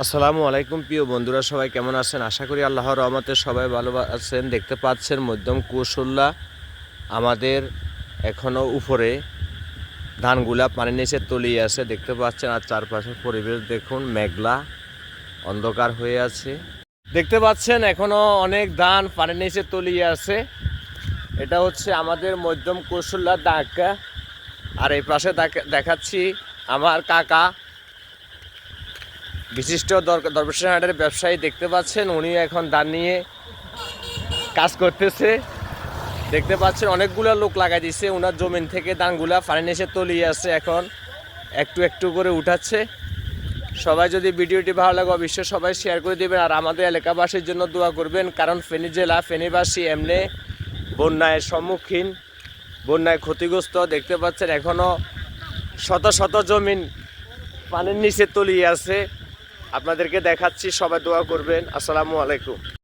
আসসালামু আলাইকুম প্রিয় বন্ধুরা, সবাই কেমন আছেন? আশা করি আল্লাহর রহমতে সবাই ভালো আছেন। দেখতে পাচ্ছেন মধ্যম কুশল্যা আমাদের এখনও উপরে ধানগুলা পানির নিচে তলিয়ে আছে দেখতে পাচ্ছেন। আর চারপাশের পরিবেশ দেখুন, মেঘলা অন্ধকার হয়ে আছে দেখতে পাচ্ছেন। এখনও অনেক ধান পানির নিচে তলিয়ে আছে। এটা হচ্ছে আমাদের মধ্যম কুশল্যা দাগা। আর এই পাশে দেখাচ্ছি আমার কাকা, বিশিষ্ট দরবেশের হাটের ব্যবসায়ী দেখতে পাচ্ছেন। উনি এখন ধান নিয়ে কাজ করতেছে দেখতে পাচ্ছেন। অনেকগুলো লোক লাগাই দিছে ওনার জমিন থেকে ধানগুলা পানির নিচে তলিয়ে আছে, এখন একটু একটু করে উঠাচ্ছে। সবাই যদি ভিডিওটি ভালো লাগে অবশ্যই সবাই শেয়ার করে দেবেন। আর আমাদের এলাকাবাসীর জন্য দোয়া করবেন, কারণ ফেনী জেলা ফেনীবাসী এমনি বন্যায় সম্মুখীন, বন্যায় ক্ষতিগ্রস্ত দেখতে পাচ্ছেন। এখনও শত শত জমিন পানির নিচে তলিয়ে আছে। আপনাদেরকে দেখাচ্ছি, সবাই দোয়া করবেন। আসসালামু আলাইকুম।